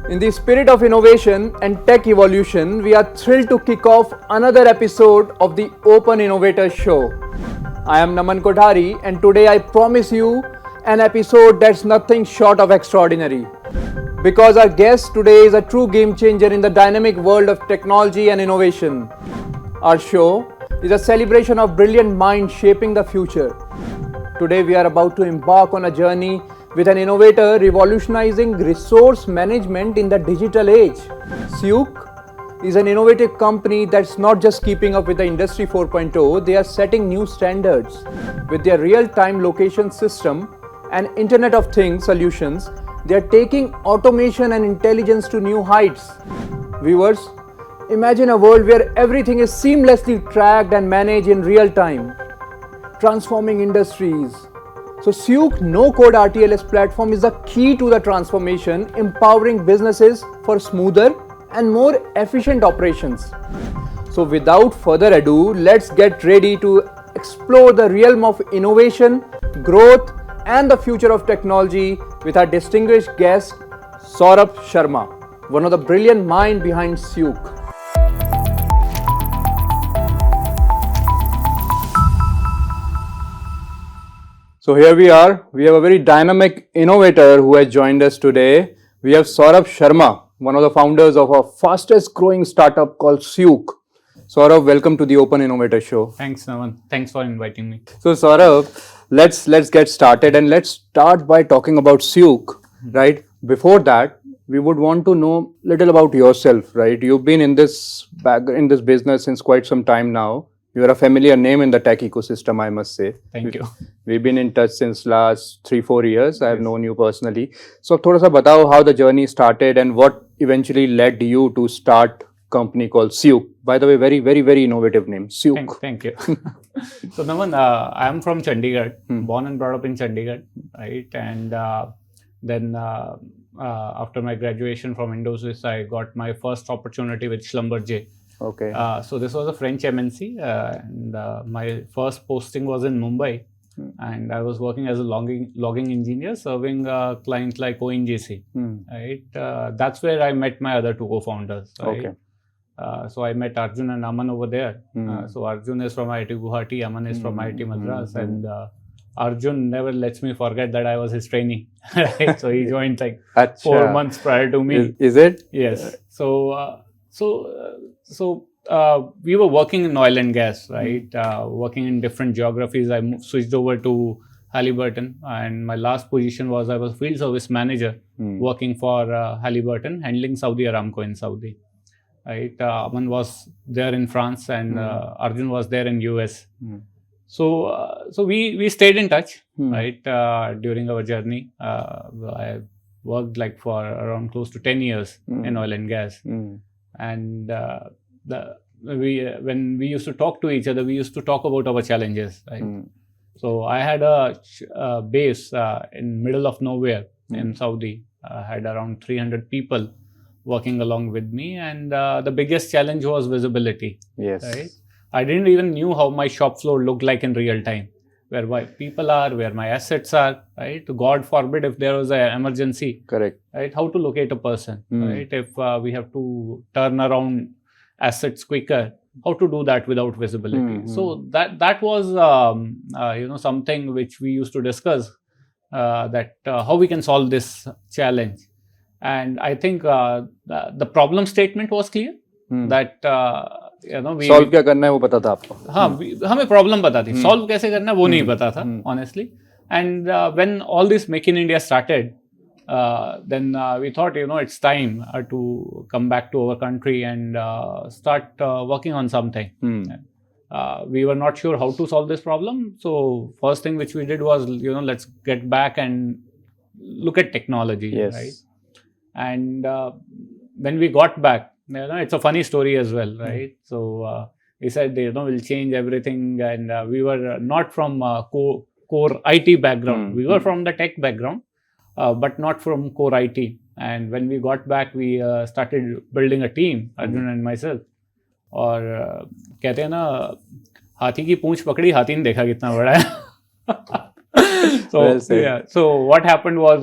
In the spirit of innovation and tech evolution, we are thrilled to kick off another episode of the Open Innovator Show. I am Naman Kothari, and today I promise you an episode that's nothing short of extraordinary. Because our guest today is a true game changer in the dynamic world of technology and innovation. Our show is a celebration of brilliant minds shaping the future. Today we are about to embark on a journey with an innovator revolutionizing resource management in the digital age. Syook is an innovative company that's not just keeping up with the Industry 4.0, they are setting new standards. With their real-time location system and Internet of Things solutions, they are taking automation and intelligence to new heights. Viewers, imagine a world where everything is seamlessly tracked and managed in real time, transforming industries. So Syook no-code RTLS platform is the key to the transformation, empowering businesses for smoother and more efficient operations. So without further ado, let's get ready to explore the realm of innovation, growth, and the future of technology with our distinguished guest, Saurabh Sharma, one of the brilliant minds behind Syook. So here we are. We have a very dynamic innovator who has joined us today. We have Saurabh Sharma, one of the founders of a fastest growing startup called Syook. Saurabh, welcome to the Open Innovator Show. Thanks, Naman. Thanks for inviting me. So Saurabh, let's get started, and let's start by talking about Syook, right? Before that, we would want to know a little about yourself, right? You've been in this business since quite some time now. You are a familiar name in the tech ecosystem, I must say. Thank you. We've been in touch since last 3-4 years. I have known you personally. So, thoda sa batao how the journey started and what eventually led you to start company called Syook. By the way, very innovative name, Syook. Thank you. So, Naman, I am from Chandigarh, born and brought up in Chandigarh, right? And then after my graduation from Indosys, I got my first opportunity with Schlumberger. Okay. So this was a French MNC, and my first posting was in Mumbai, and I was working as a logging engineer serving clients like ONGC. Right. That's where I met my other two co-founders. Right? Okay. So I met Arjun and Naman over there. So Arjun is from IIT Guwahati, Naman is from IIT Madras, and Arjun never lets me forget that I was his trainee. Right? So he joined like 4 months prior to me. Is it? Yes. So we were working in oil and gas, right? Working in different geographies. I switched over to Halliburton, and my last position was I was field service manager working for Halliburton, handling Saudi Aramco in Saudi. Right? Aman was there in France, and Arjun was there in US. So we stayed in touch, right? During our journey, I worked like for around close to 10 years in oil and gas. And when we used to talk to each other, we used to talk about our challenges, right? So I had a base in middle of nowhere in Saudi. I had around 300 people working along with me, and the biggest challenge was visibility. Yes. Right? I didn't even knew how my shop floor looked like in real time, where my people are, where my assets are, right? God forbid if there was an emergency. Correct. Right? How to locate a person, right? If we have to turn around assets quicker, how to do that without visibility. So that was something which we used to discuss, that how we can solve this challenge. And I think the problem statement was clear, that solve क्या करना है वो पता था आपको. हाँ, हमें problem पता थी, सॉल्व कैसे करना है वो नहीं पता था, honestly. And when all this Make in India started, then we thought, it's time to come back to our country and start working on something. We were not sure how to solve this problem. So first thing which we did was, let's get back and look at technology. Yes. Right? And when we got back, it's a funny story as well, right? So we said, we'll change everything. And we were not from core IT background. We were from the tech background, but not from core IT. And when we got back, we started building a team, Arjun and myself. और कहते हैं ना, हाथी की पूंछ पकड़ी, हाथी ने देखा कितना बड़ा है. So Well said. yeah, so what happened was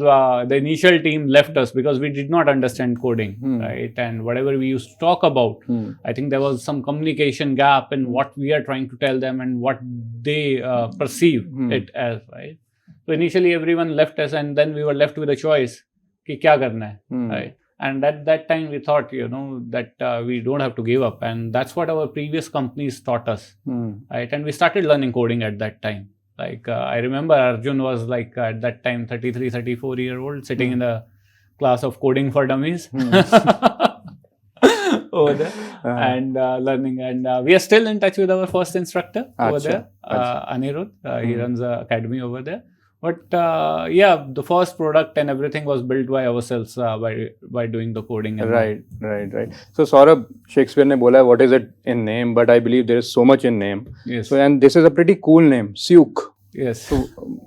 the initial team left us because we did not understand coding, right? And whatever we used to talk about, I think there was some communication gap in what we are trying to tell them and what they perceive it as, right? So initially everyone left us, and then we were left with a choice कि क्या करना है, right? And at that time we thought, that we don't have to give up, and that's what our previous companies taught us, right? And we started learning coding at that time. Like I remember Arjun was like at that time 33, 34-year-old sitting in the class of coding for dummies over there and learning. And we are still in touch with our first instructor over there, Anirudh. He runs an academy over there. But yeah, the first product and everything was built by ourselves by doing the coding. And right. So Saurabh, Shakespeare ne bola, what is it in name? But I believe there is so much in name. Yes. So and this is a pretty cool name, Syook. Yes. So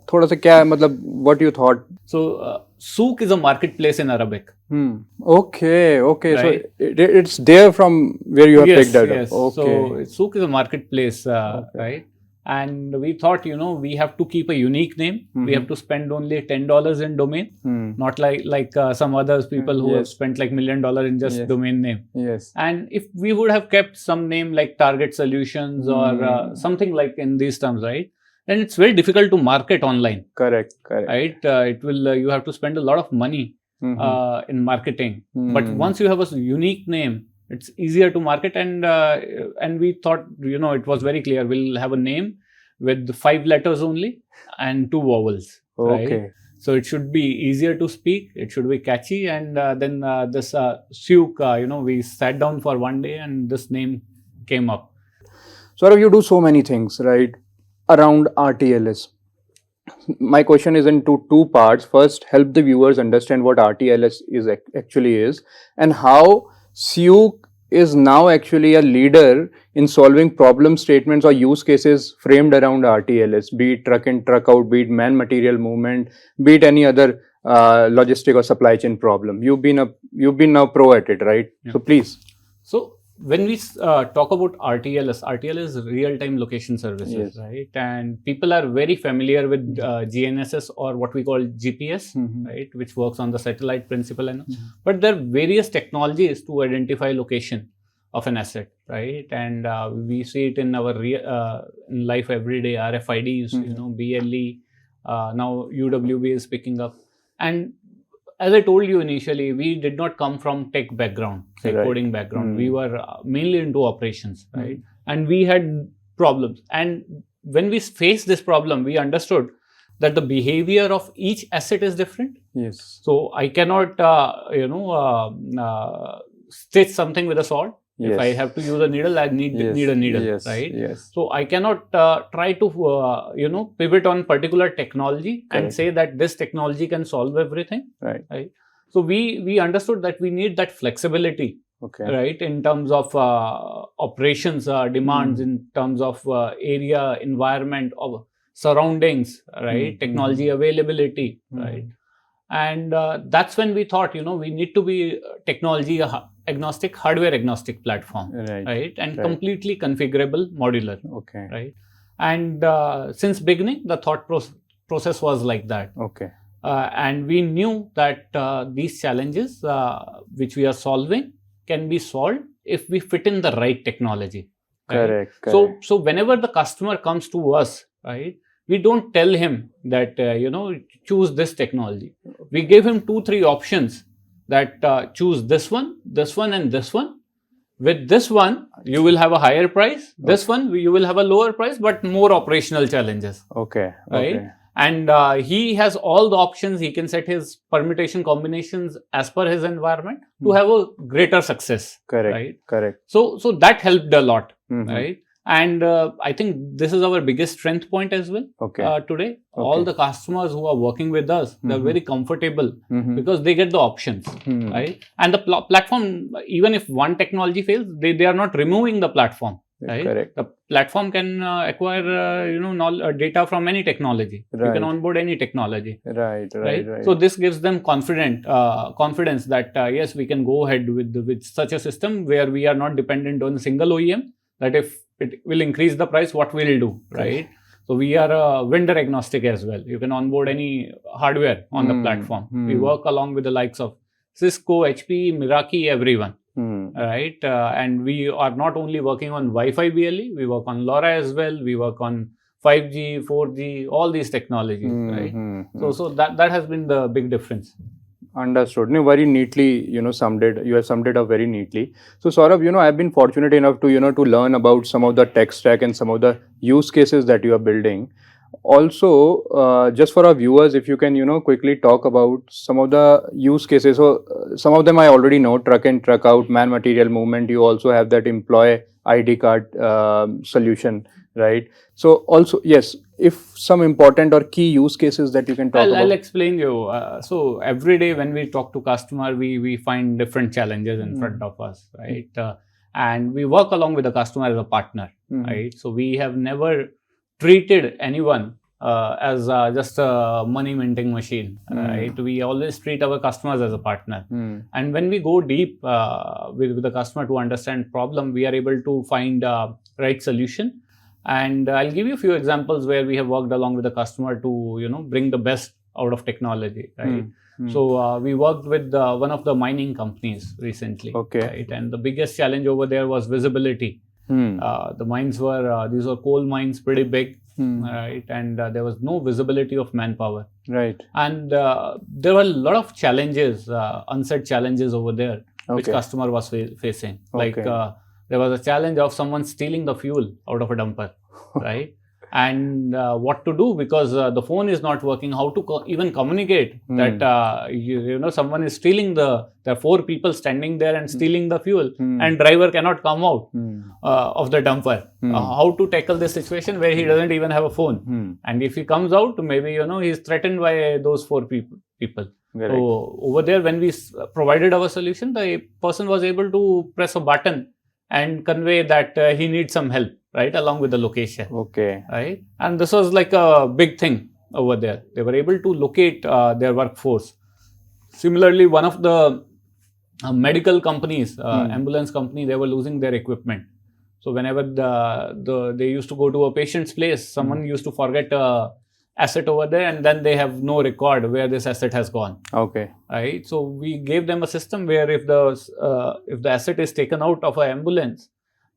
thoda sa kya, matlab, what you thought? So Syook is a marketplace in Arabic. Okay. Right. So it's there from where you have picked that yes. up. Okay. So Syook is a marketplace, right? And we thought, we have to keep a unique name. We have to spend only $10 in domain, not like some others people who have spent like $1 million in just domain name. Yes. And if we would have kept some name like Target Solutions or something like in these terms, right? Then it's very difficult to market online. Correct. Right? It will. You have to spend a lot of money in marketing. But once you have a unique name, it's easier to market, and we thought, it was very clear. We'll have a name with 5 letters only and 2 vowels. Okay. Right? So it should be easier to speak. It should be catchy, and then this Syook, we sat down for one day, and this name came up. So you do so many things, right, around RTLS. My question is in two parts. First, help the viewers understand what RTLS actually is, and how Syook is now actually a leader in solving problem statements or use cases framed around RTLS, be it truck in, truck out, be it man material movement, be it any other logistic or supply chain problem. You've been now pro at it, right? Yeah. So please. So when we talk about RTLS is real-time location services, right? And people are very familiar with GNSS or what we call GPS, right? Which works on the satellite principle. But there are various technologies to identify location of an asset, right? And we see it in our in life every day, RFIDs, BLE, now UWB is picking up. And as I told you initially, we did not come from tech background, coding background. We were mainly into operations, right? And we had problems. And when we faced this problem, we understood that the behavior of each asset is different. Yes. So I cannot, stitch something with a sword. Yes. If I have to use a needle, I need a needle, right? Yes. So I cannot try to, pivot on particular technology and say that this technology can solve everything, right? So we understood that we need that flexibility, right? In terms of operations demands, in terms of area, environment, of surroundings, right? Technology availability, right? And that's when we thought, we need to be technology agnostic, hardware agnostic platform, right? And completely configurable, modular, right? And since beginning, the thought process was like that. And we knew that these challenges which we are solving can be solved if we fit in the right technology. Right? Correct. So whenever the customer comes to us, right, we don't tell him that, choose this technology. We give him 2-3 options that choose this one, and this one. With this one, you will have a higher price. This one, you will have a lower price, but more operational challenges. Right? And he has all the options. He can set his permutation combinations as per his environment to have a greater success. Correct. So that helped a lot, right? And I think this is our biggest strength point as well today. All the customers who are working with us, they're very comfortable because they get the options, right? And the platform, even if one technology fails, they are not removing the platform, right? The platform can acquire, data from any technology. You can onboard any technology. Right. So this gives them confidence that yes, we can go ahead with such a system where we are not dependent on a single OEM. That if it will increase the price, what we'll do, right? So we are vendor agnostic as well. You can onboard any hardware on the platform. We work along with the likes of Cisco, HP, Meraki, everyone. Right? And we are not only working on Wi-Fi BLE, we work on LoRa as well. We work on 5G, 4G, all these technologies, right? So that has been the big difference. Understood. No, very neatly, you have summed it up very neatly. So Saurabh, I've been fortunate enough to, to learn about some of the tech stack and some of the use cases that you are building. Also, just for our viewers, if you can, quickly talk about some of the use cases. So some of them I already know: truck in, truck out, man material movement. You also have that employee ID card solution, right? So also, yes, if some important or key use cases that you can talk about. I'll explain you. So every day when we talk to customer, we find different challenges in front of us, right? And we work along with the customer as a partner, right? So we have never treated anyone as just a money minting machine, right? We always treat our customers as a partner. And when we go deep with the customer to understand problem, we are able to find right solution. And I'll give you a few examples where we have worked along with the customer to, bring the best out of technology, right? So we worked with one of the mining companies recently, right? And the biggest challenge over there was visibility. The mines were, these were coal mines, pretty big, right? And there was no visibility of manpower. Right. And there were a lot of challenges, unsaid challenges over there, which customer was facing. Like there was a challenge of someone stealing the fuel out of a dumper, right? And what to do, because the phone is not working, how to even communicate that someone is stealing there are 4 people standing there and stealing the fuel, and driver cannot come out of the dumper. How to tackle this situation where he doesn't even have a phone, and if he comes out, maybe he's threatened by those 4 people. Correct. So over there, when we provided our solution, the person was able to press a button and convey that he needs some help, right, along with the location. Okay. Right, and this was like a big thing over there. They were able to locate their workforce. Similarly, one of the medical companies, ambulance company, they were losing their equipment. So whenever they used to go to a patient's place, someone used to forget a asset over there, and then they have no record where this asset has gone. Okay. Right. So we gave them a system where if the asset is taken out of an ambulance,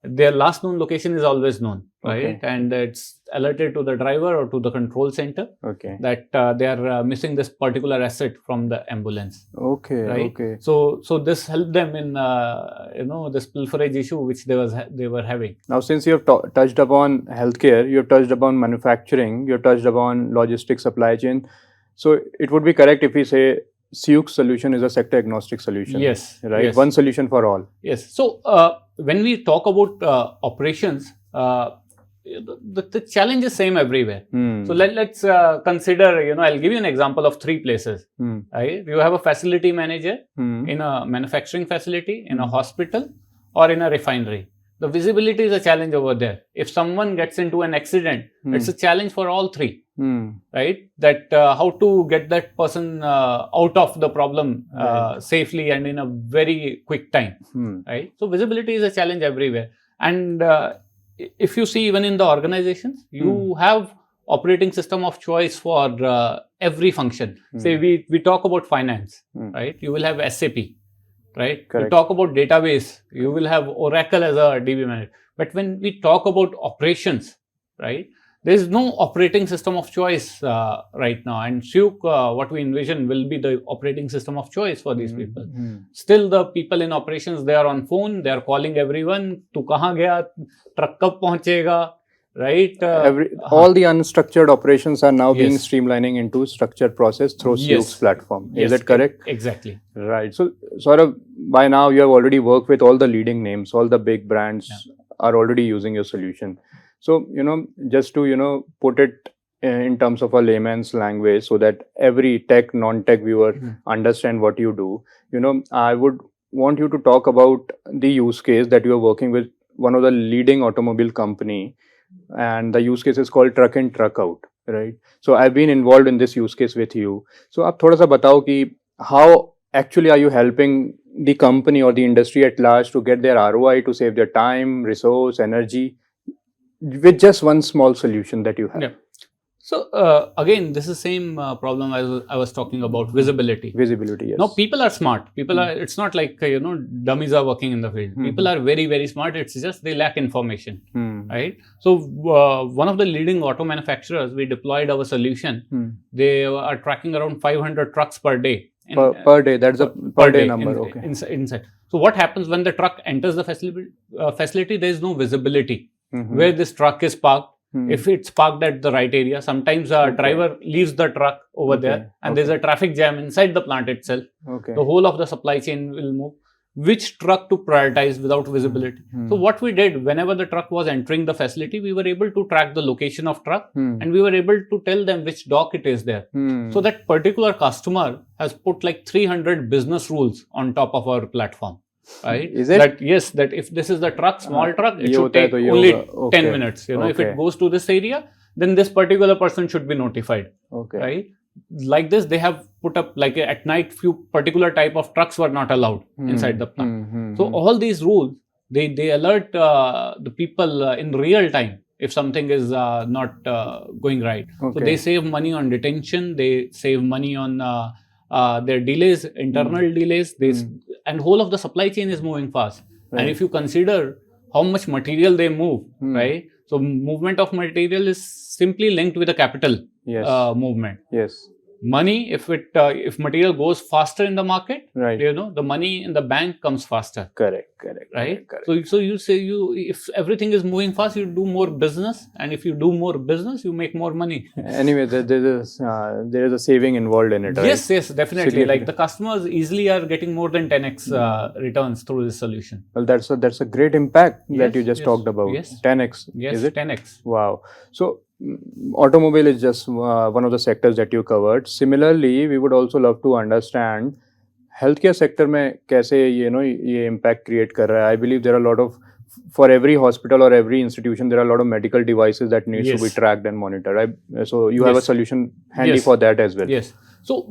their last known location is always known, right? And it's alerted to the driver or to the control center that they are missing this particular asset from the ambulance. Okay. Right. Okay. So this helped them in this pilferage issue which they were having. Now, since you have touched upon healthcare, you have touched upon manufacturing, you have touched upon logistics, supply chain. So it would be correct if we say Syook's solution is a sector agnostic solution. Yes. Right. Yes. One solution for all. Yes. So when we talk about operations, the challenge is same everywhere. So let's consider, I'll give you an example of 3 places. Right? You have a facility manager in a manufacturing facility, in a hospital, or in a refinery. The visibility is a challenge over there. If someone gets into an accident, it's a challenge for all 3. Right? That how to get that person out of the problem safely and in a very quick time. Right? So visibility is a challenge everywhere. And if you see, even in the organizations, you have operating system of choice for every function. Say we talk about finance, right? You will have SAP, right? Correct. We talk about database, you will have Oracle as a DB manager. But when we talk about operations, right, there is no operating system of choice right now. And Syook, what we envision will be the operating system of choice for these people. Still, the people in operations, they are on phone, they are calling everyone, tu kahan gaya, truck kab pahunchega, right? All the unstructured operations are now being streamlining into structured process through Syook's platform. Is that correct? Exactly. Right. So, Saurabh, by now you have already worked with all the leading names, all the big brands are already using your solution. So, just to, put it in terms of a layman's language so that every tech, non-tech viewer understand what you do, I would want you to talk about the use case that you are working with one of the leading automobile company, and the use case is called truck in, truck out, right? So I've been involved in this use case with you. So आप थोड़ा सा बताओ कि how actually are you helping the company or the industry at large to get their ROI, to save their time, resource, energy? with just one small solution that you have. Yeah. So again, this is same problem as I was talking about, visibility. Visibility, yes. Now people are smart. People are. It's not like dummies are working in the field. People are very, very smart. It's just they lack information, right? So one of the leading auto manufacturers, we deployed our solution. They are tracking around 500 trucks per day. Per day. That's a per day number. Okay. Inside. So what happens when the truck enters the facility? There is no visibility where this truck is parked. If it's parked at the right area, sometimes a driver leaves the truck over there and there's a traffic jam inside the plant itself. The whole of the supply chain will move. Which truck to prioritize without visibility? So what we did, whenever the truck was entering the facility, we were able to track the location of truck and we were able to tell them which dock it is there. So that particular customer has put like 300 business rules on top of our platform. Right? Is it? That if this is the truck, small truck, it should take only 10 minutes. If it goes to this area, then this particular person should be notified. Right? Like this, they have put up like at night, few particular type of trucks were not allowed inside the plant. So all these rules, they alert the people in real time if something is not going right. So they save money on detention, they save money on their delays, internal delays, and whole of the supply chain is moving fast. And if you consider how much material they move, right? So movement of material is simply linked with the capital movement. Yes. Money, if material goes faster in the market, right, the money in the bank comes faster. Correct. Right. So you say if everything is moving fast, you do more business, and if you do more business, you make more money. Anyway, there is a saving involved in it, right? Yes, definitely. Like the customers easily are getting more than 10x returns through this solution. Well, that's a great impact that you just talked about. Yes. 10x. Yes, is it? 10x. Wow. So automobile is just one of the sectors that you covered. Similarly, we would also love to understand healthcare sector में कैसे ये impact create कर रहा है. I believe there are a lot of, for every hospital or every institution, there are a lot of medical devices that needs to be tracked and monitored. So you have a solution handy for that as well. Yes. So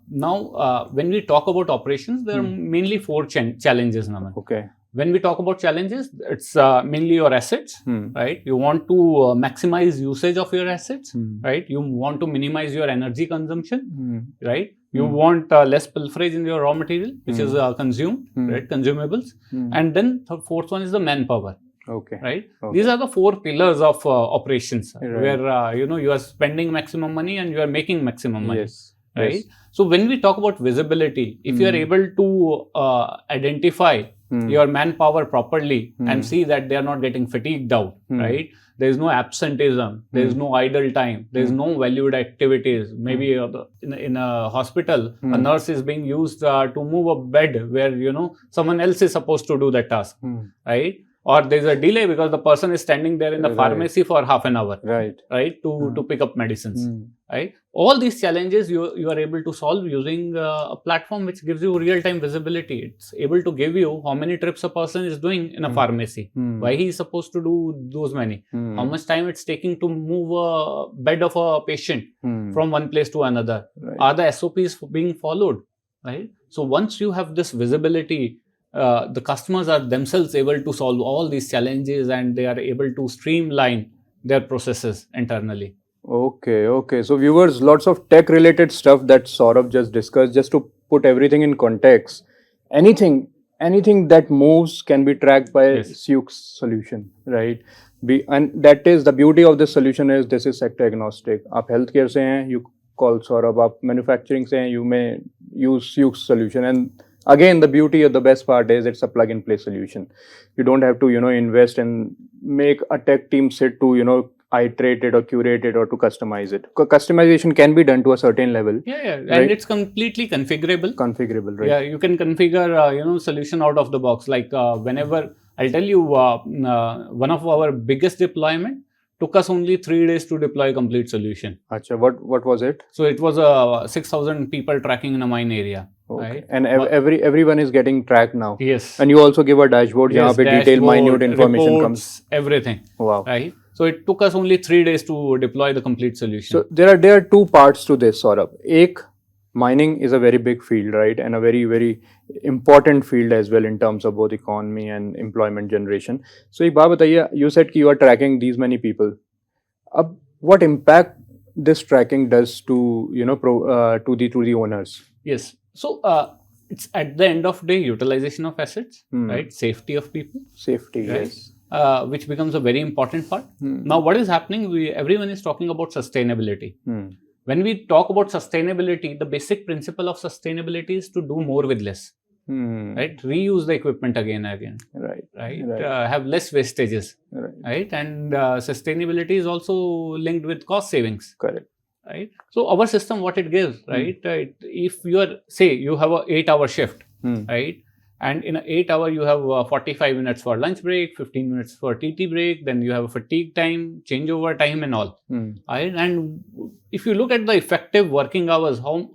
now when we talk about operations, there are mainly 4 challenges, Naman. Okay. When we talk about challenges, it's mainly your assets, right? You want to maximize usage of your assets, right? You want to minimize your energy consumption, right? You want less pilferage in your raw material, which is consumed, right? Consumables. And then the 4th one is the manpower. Okay. Right. These are the 4 pillars of operations, where you are spending maximum money and you are making maximum money. Yes. Right. Yes. So when we talk about visibility, if you are able to identify your manpower properly and see that they are not getting fatigued out, right? There is no absenteeism, there is no idle time, there is no valued activities. Maybe in a hospital, a nurse is being used to move a bed where someone else is supposed to do that task, right? Or there is a delay because the person is standing there in the pharmacy for half an hour, right? To pick up medicines, right? All these challenges you are able to solve using a platform which gives you real-time visibility. It's able to give you how many trips a person is doing in a pharmacy, why he is supposed to do those many, how much time it's taking to move a bed of a patient from one place to another. Are the SOPs being followed, right? So once you have this visibility, the customers are themselves able to solve all these challenges and they are able to streamline their processes internally. Okay. So viewers, lots of tech related stuff that Saurabh just discussed. Just to put everything in context, anything that moves can be tracked by Syook's solution, right? And that is the beauty of this solution is this is sector agnostic. आप healthcare से हैं, you call Saurabh. आप manufacturing से हैं, you may use Syook's solution. And again, the beauty of the best part is it's a plug-and-play solution. You don't have to, invest and make a tech team sit to, iterate it or curate it or to customize it. Customization can be done to a certain level. Yeah. And it's completely configurable. Right? Yeah, you can configure, solution out of the box. Like whenever, I'll tell you, one of our biggest deployment took us only 3 days to deploy a complete solution. Achha, what was it? So it was 6,000 people tracking in a mine area. Okay. Right? And everyone is getting tracked now. Yes. And you also give a dashboard where detailed, minute information reports, comes. Everything. Wow. Right. So it took us only 3 days to deploy the complete solution. So there are 2 parts to this, Saurabh. mining is a very big field, right? And a very, very important field as well in terms of both economy and employment generation. So एक बात बताइए, you said कि you are tracking these many people. अब what impact this tracking does to to the owners? Yes. So it's at the end of the day utilization of assets, right? Safety of people. Safety, right? yes. Which becomes a very important part. Now, what is happening? Everyone is talking about sustainability. When we talk about sustainability, the basic principle of sustainability is to do more with less. Right? Reuse the equipment again and again. Right? Have less wastages. Right? And sustainability is also linked with cost savings. Correct. Right? So our system, what it gives, right? If you are, say, you have a 8-hour shift, right? And in an 8-hour, you have 45 minutes for lunch break, 15 minutes for TT break, then you have a fatigue time, changeover time, and all. Right? And if you look at the effective working hours, how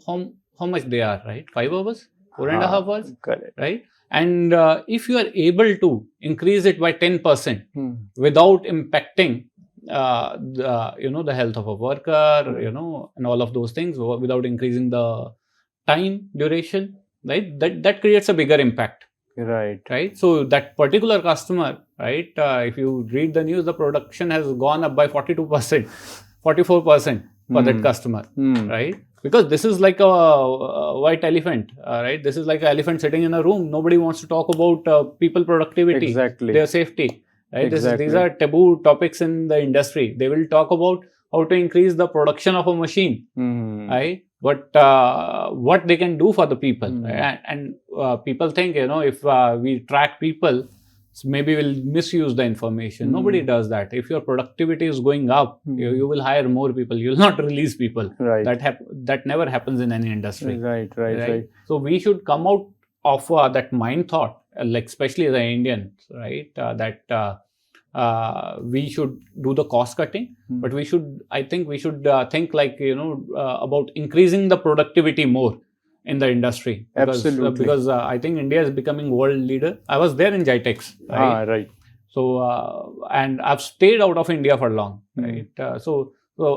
much they are, right? 5 hours, 4.5 hours, correct. Right? And if you are able to increase it by 10% without impacting the health of a worker, and all of those things, without increasing the time duration, right? That creates a bigger impact. Right. So that particular customer, right? If you read the news, the production has gone up by 42%, 44% for that customer, right? Because this is like a white elephant, right? This is like an elephant sitting in a room. Nobody wants to talk about people productivity, their safety. Right? These are taboo topics in the industry. They will talk about how to increase the production of a machine, right? But what they can do for the people, right? And people think, if we track people, maybe we'll misuse the information. Nobody does that. If your productivity is going up, you will hire more people. You will not release people. Right. That never happens in any industry. Right. So we should come out of that mind thought, like especially as an Indian, right? That we should do the cost cutting, but I think we should think like about increasing the productivity more in the industry. Absolutely. Because I think India is becoming world leader. I was there in GITEX, right? Right. So and I've stayed out of India for long, right? So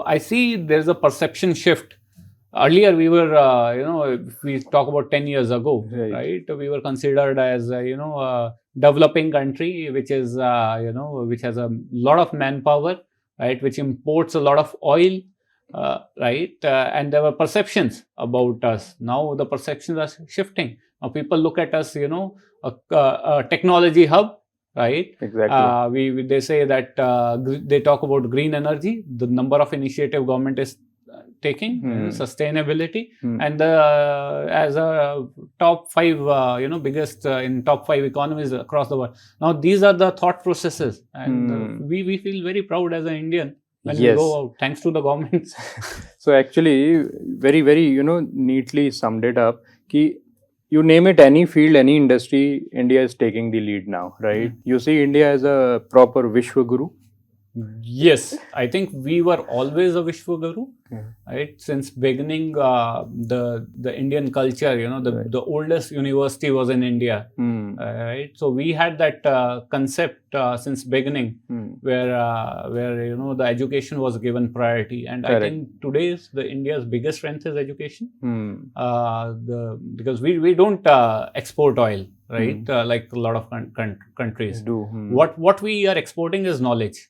I see there's a perception shift. Earlier, we were, if we talk about 10 years ago, right? We were considered as, a developing country, which is, which has a lot of manpower, right? Which imports a lot of oil, right? And there were perceptions about us. Now the perceptions are shifting. Now people look at us, a technology hub, right? Exactly. They say that they talk about green energy, the number of initiative government is taking, sustainability, and as a top 5, biggest in top 5 economies across the world. Now these are the thought processes, and we feel very proud as an Indian when we go out, thanks to the government. So actually, very, very, neatly summed it up. Ki you name it, any field, any industry, India is taking the lead now, right? You see India as a proper Vishwa Guru. Yes, I think we were always a Vishwa Guru, right? Since beginning, the Indian culture, the oldest university was in India, right? So we had that concept since beginning, where the education was given priority, and I think today's India's biggest strength is education, because we don't export oil, right? Like a lot of countries do. What we are exporting is knowledge.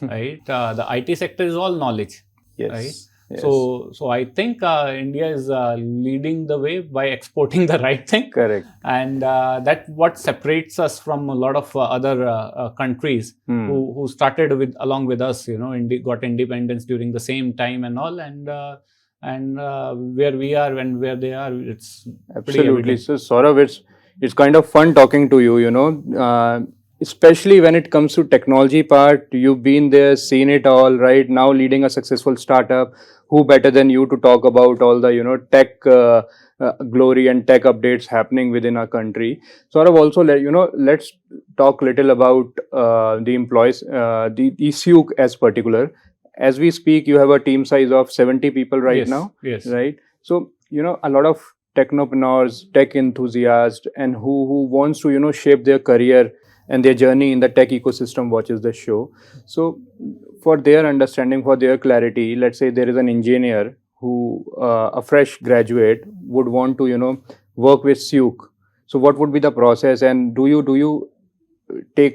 Right, the IT sector is all knowledge. Right, so I think India is leading the way by exporting the right thing. Correct, and that what separates us from a lot of other countries who started along with us. Got independence during the same time and all, and where we are and where they are, it's absolutely. So Saurabh, it's kind of fun talking to you. Especially when it comes to technology part, you've been there, seen it all, right? Now leading a successful startup. Who better than you to talk about all the, tech glory and tech updates happening within our country. So Saurabh, also, let's talk little about the employees, the Syook as particular. As we speak, you have a team size of 70 people right now. Yes. Right? So, a lot of technopreneurs, tech enthusiasts, and who wants to, shape their career and their journey in the tech ecosystem watches the show. So for their understanding, for their clarity, let's say there is an engineer who a fresh graduate would want to, work with Syook, so what would be the process, and do you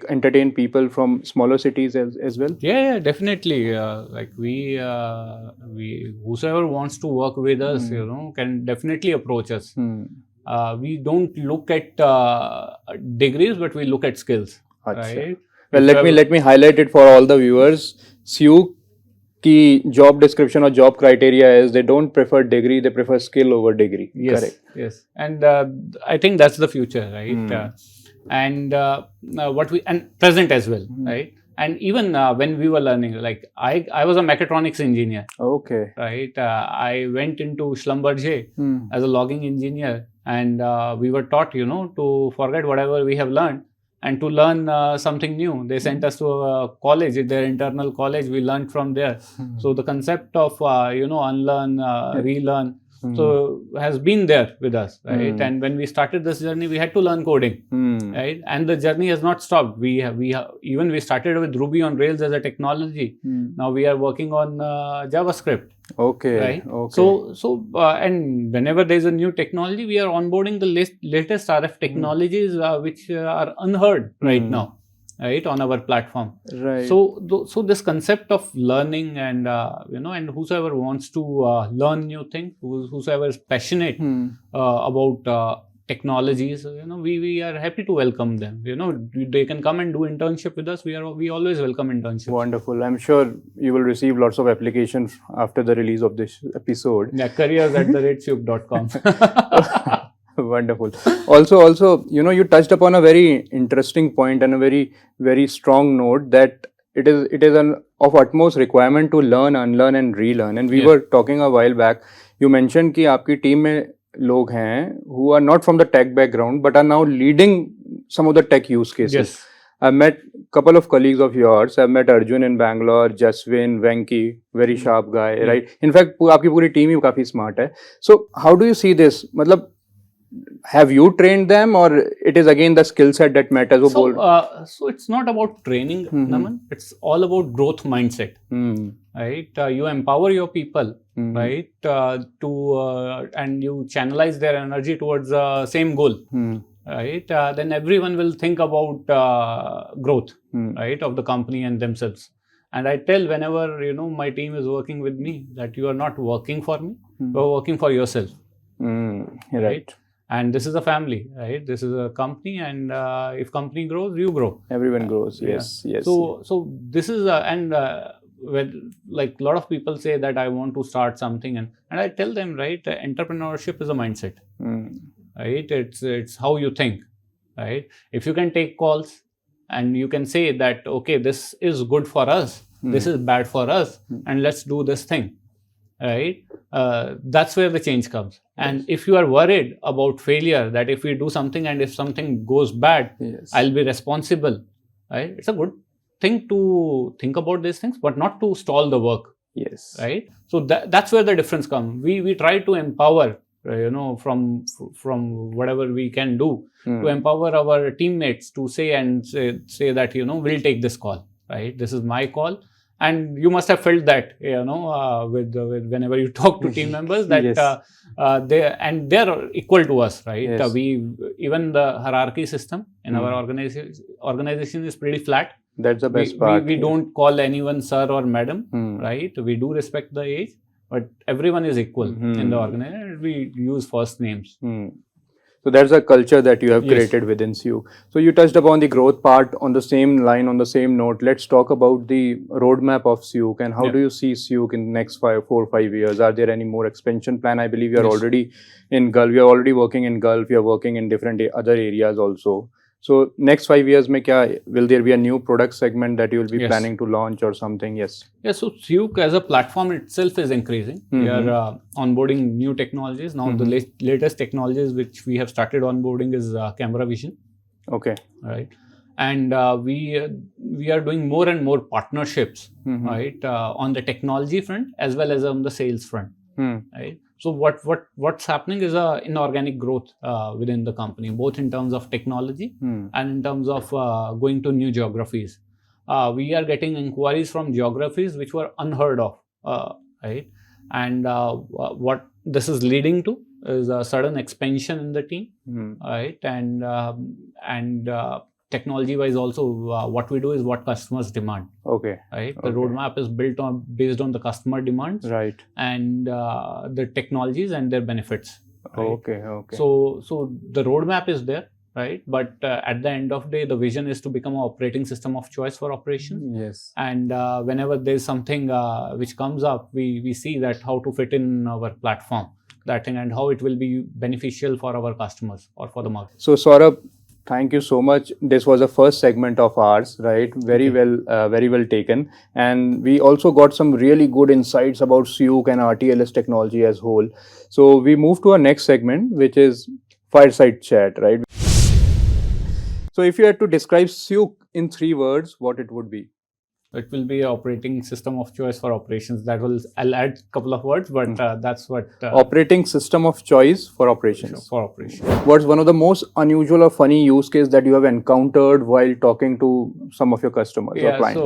entertain people from smaller cities as well? Yeah, definitely. Like we whosoever wants to work with us, can definitely approach us. We don't look at degrees, but we look at skills, right? Well, let me highlight it for all the viewers. Syook की job description or job criteria is they don't prefer degree, they prefer skill over degree. Yes, correct. Yes, and I think that's the future, right? And what we and present as well, right? And even when we were learning, like I was a mechatronics engineer. Okay. Right. I went into Schlumberger as a logging engineer, and we were taught, to forget whatever we have learned and to learn something new. They sent us to a college, their internal college. We learned from there. So the concept of unlearn, relearn, so has been there with us, right? And when we started this journey, we had to learn coding, right? And the journey has not stopped. We started with Ruby on Rails as a technology. Now we are working on JavaScript. Okay. Right. Okay. So and whenever there is a new technology, we are onboarding the latest RF technologies which are unheard right now, right, on our platform. Right. So this concept of learning and and whosoever wants to learn new things, whosoever is passionate about technologies, we are happy to welcome them. They can come and do internship with us. We always welcome internships. Wonderful. I'm sure you will receive lots of applications after the release of this episode. Yeah, careers@syook.com. Wonderful. Also, you touched upon a very interesting point and a very, very strong note that it is of utmost requirement to learn, unlearn, and relearn. And we were talking a while back. You mentioned कि आपकी team में लोग हैं who are not from the tech background but are now leading some of the tech use cases. Yes. I've met couple of colleagues of yours. I've met Arjun in Bangalore, Jaswin, Venki, very sharp guy, right? In fact, आपकी पूरी team ही काफी smart है. So how do you see this? मतलब have you trained them, or it is again the skill set that matters? So it's not about training, Naman. It's all about growth mindset, right? You empower your people, right, and you channelize their energy towards the same goal, right? Then everyone will think about growth, right, of the company and themselves. And I tell whenever my team is working with me that you are not working for me, you are working for yourself, right? And this is a family, right? This is a company, and if company grows, you grow. Everyone grows. Yes. So this is when like a lot of people say that I want to start something, and I tell them, right, entrepreneurship is a mindset, right? It's how you think, right? If you can take calls and you can say that, okay, this is good for us, this is bad for us, and let's do this thing, right? That's where the change comes. And if you are worried about failure, that if we do something and if something goes bad, I'll be responsible, right? It's a good thing to think about these things, but not to stall the work. Yes. Right. So that's where the difference comes. We try to empower, from whatever we can do to empower our teammates to say that, we'll take this call, right? This is my call. And you must have felt that, with whenever you talk to team members, that they're equal to us, right? Yes. Even the hierarchy system in our organization is pretty flat. That's the best part. We don't call anyone sir or madam, right? We do respect the age, but everyone is equal in the organization. We use first names. So that's a culture that you have created within Syook. So you touched upon the growth part on the same line, on the same note. Let's talk about the roadmap of Syook and how do you see Syook in the next 4 or 5 years? Are there any more expansion plan? I believe you are already in Gulf. You are already working in Gulf. You are working in different other areas also. So next 5 years, will there be a new product segment that you will be planning to launch or something? Yes. Yeah. So Syook as a platform itself is increasing. We are onboarding new technologies now. The latest technologies which we have started onboarding is camera vision. Okay. Right. And we are doing more and more partnerships, right, on the technology front as well as on the sales front, right. So what's happening is a inorganic growth within the company, both in terms of technology and in terms of going to new geographies. We are getting inquiries from geographies which were unheard of, right? And what this is leading to is a sudden expansion in the team, right? And technology-wise also, what we do is what customers demand. Okay. Right. The roadmap is based on the customer demands. Right. And the technologies and their benefits. Right? Okay. So the roadmap is there. Right, but at the end of the day, the vision is to become an operating system of choice for operations. Yes. And whenever there's something which comes up, we see that how to fit in our platform, that thing, and how it will be beneficial for our customers or for the market. So Saurabh, thank you so much. This was the first segment of ours, right? Very well taken. And we also got some really good insights about Syook and RTLS technology as whole. So we move to our next segment, which is fireside chat, right? So if you had to describe Syook in 3 words, what it would be? It will be an operating system of choice for operations. I'll add a couple of words, but that's what... operating system of choice for operations. For operations. What's one of the most unusual or funny use case that you have encountered while talking to some of your customers or clients?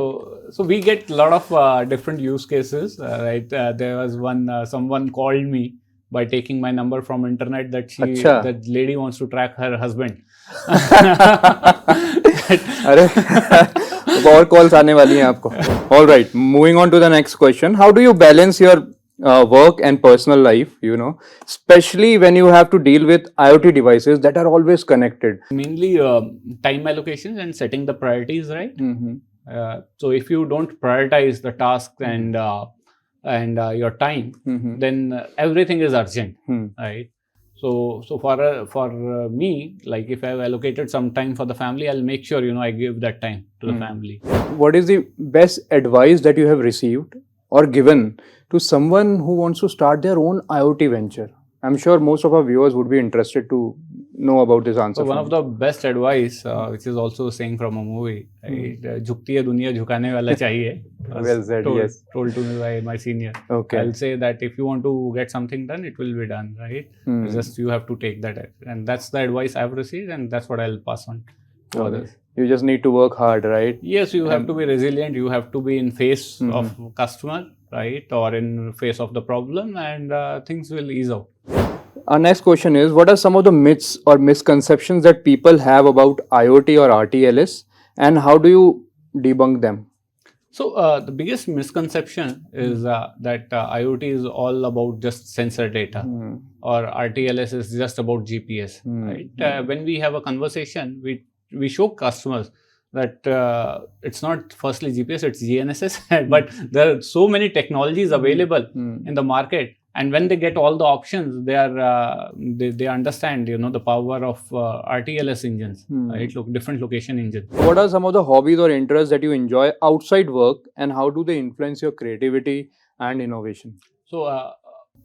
So we get a lot of different use cases, right? There was one, someone called me by taking my number from internet that that lady wants to track her husband. अरे और calls आने वाली हैं आपको. All right, moving on to the next question. How do you balance your work and personal life, especially when you have to deal with IoT devices that are always connected? Mainly time allocations and setting the priorities, right? So if you don't prioritize the tasks and your time, then everything is urgent, right? So for me, like if I've allocated some time for the family, I'll make sure, I give that time to the family. What is the best advice that you have received or given to someone who wants to start their own IoT venture? I'm sure most of our viewers would be interested to know about this answer. So one of the best advice, which is also saying from a movie, right? Jhukti hai duniya jhukane wala chahiye. Well said, yes. Told to me by my senior. Okay. I'll say that if you want to get something done, it will be done, right? Just you have to take that. And that's the advice I've received, and that's what I'll pass on to others. You just need to work hard, right? Yes, you have to be resilient. You have to be in face of customer, right? Or in face of the problem, and things will ease out. Our next question is, what are some of the myths or misconceptions that people have about IoT or RTLS, and how do you debunk them? So the biggest misconception is that IoT is all about just sensor data, or RTLS is just about GPS, right? When we have a conversation, we show customers that it's not firstly GPS, it's GNSS, but there are so many technologies available in the market. And when they get all the options, they understand, the power of RTLS engines, right? Different location engines. What are some of the hobbies or interests that you enjoy outside work, and how do they influence your creativity and innovation? So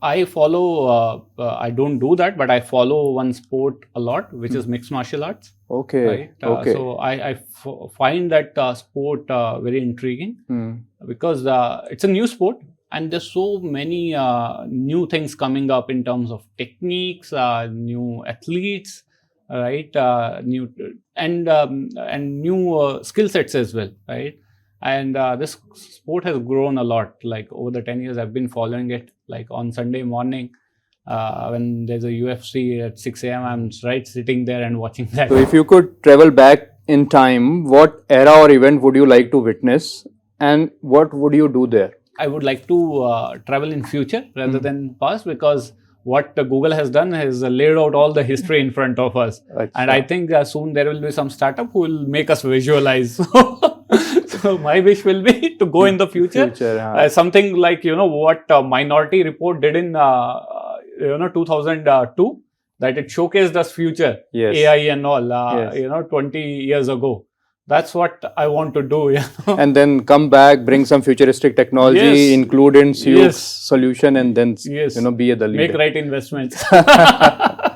I follow, I don't do that, but I follow one sport a lot, which is mixed martial arts. Okay. Right? So I find that sport very intriguing because it's a new sport. And there's so many new things coming up in terms of techniques, new athletes, right? New skill sets as well, right? And this sport has grown a lot. Like over the 10 years, I've been following it. Like on Sunday morning, when there's a UFC at 6 a.m., I'm right sitting there and watching that. So if you could travel back in time, what era or event would you like to witness, and what would you do there? I would like to travel in future rather than past, because what Google has done is laid out all the history in front of us. And I think soon there will be some startup who will make us visualize. So my wish will be to go in the future. Something like, what Minority Report did in 2002, that it showcased us future, AI and all, 20 years ago. That's what I want to do. And then come back, bring some futuristic technology, include in Syook's solution, and then be the leader. Make right investments.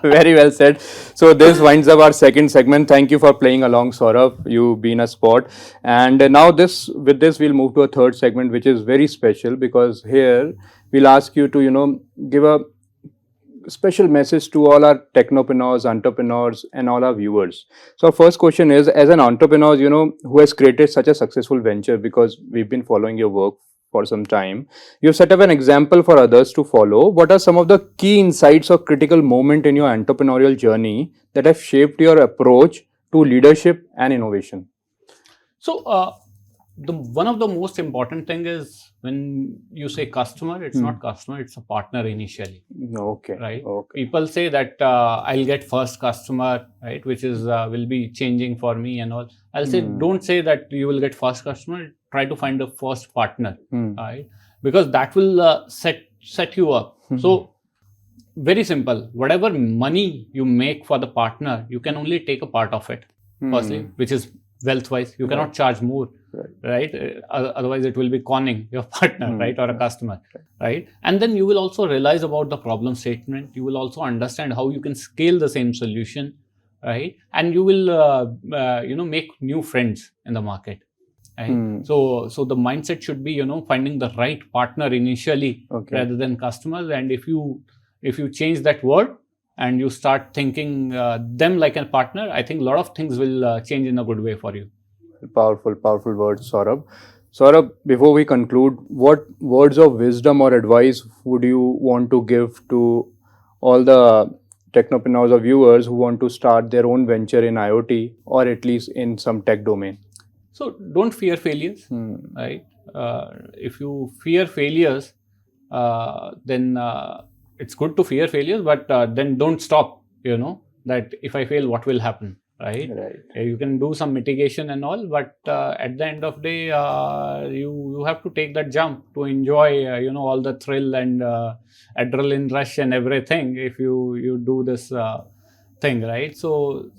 Very well said. So this winds up our second segment. Thank you for playing along, Saurabh. You've been a sport. And now with this, we'll move to a third segment, which is very special, because here we'll ask you to, give a special message to all our technopreneurs, entrepreneurs, and all our viewers. So our first question is, as an entrepreneur, who has created such a successful venture, because we've been following your work for some time. You've set up an example for others to follow. What are some of the key insights or critical moments in your entrepreneurial journey that have shaped your approach to leadership and innovation? So, one of the most important thing is when you say customer, it's not customer, it's a partner initially. Okay. Right. Okay. People say that I'll get first customer, right, which is will be changing for me and all. I'll say don't say that you will get first customer. Try to find a first partner, right, because that will set you up. So very simple. Whatever money you make for the partner, you can only take a part of it, firstly, which is wealth-wise. You cannot charge more, right? Otherwise, it will be conning your partner, right, or a customer, right? And then you will also realize about the problem statement. You will also understand how you can scale the same solution, right? And you will, make new friends in the market. Right? So the mindset should be, finding the right partner initially rather than customers. And if you change that word and you start thinking them like a partner, I think a lot of things will change in a good way for you. Powerful words, Saurabh. Saurabh, before we conclude, what words of wisdom or advice would you want to give to all the technopreneurs or viewers who want to start their own venture in IoT or at least in some tech domain? So don't fear failures, right? If you fear failures, then it's good to fear failures, but then don't stop, that if I fail, what will happen, right? You can do some mitigation and all, but at the end of the day, you have to take that jump to enjoy, all the thrill and adrenaline rush and everything if you do this thing, right? So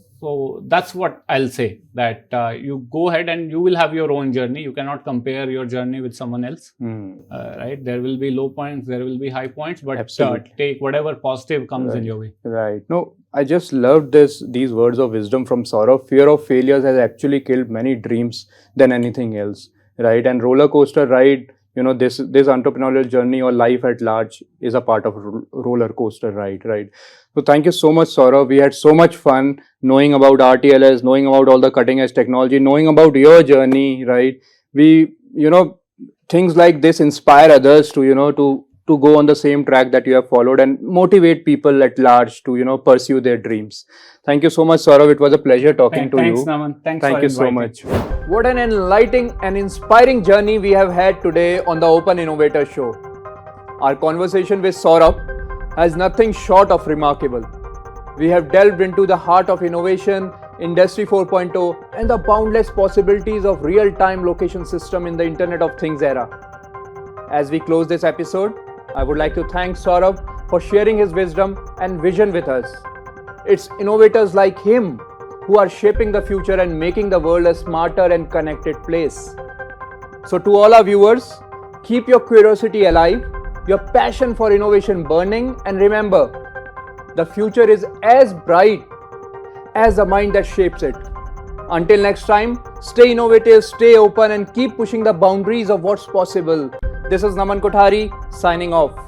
that's what I'll say, that you go ahead and you will have your own journey. You cannot compare your journey with someone else, right? There will be low points, there will be high points, but take whatever positive comes in your way. Right. No, I just loved these words of wisdom from Saurabh. Fear of failures has actually killed many dreams than anything else, right? And roller coaster ride, this entrepreneurial journey or life at large is a part of roller coaster ride, right? So thank you so much, Saurabh. We had so much fun knowing about RTLS, knowing about all the cutting edge technology, knowing about your journey, right? We, things like this inspire others to go on the same track that you have followed and motivate people at large to, pursue their dreams. Thank you so much, Saurabh. It was a pleasure talking to you. Thanks, Naman. Thank you so much. What an enlightening and inspiring journey we have had today on the Open Innovator Show. Our conversation with Saurabh has nothing short of remarkable. We have delved into the heart of innovation, Industry 4.0, and the boundless possibilities of real-time location system in the Internet of Things era. As we close this episode, I would like to thank Saurabh for sharing his wisdom and vision with us. It's innovators like him who are shaping the future and making the world a smarter and connected place. So to all our viewers, keep your curiosity alive, your passion for innovation burning, and remember, the future is as bright as the mind that shapes it. Until next time, stay innovative, stay open, and keep pushing the boundaries of what's possible. This is Naman Kothari signing off.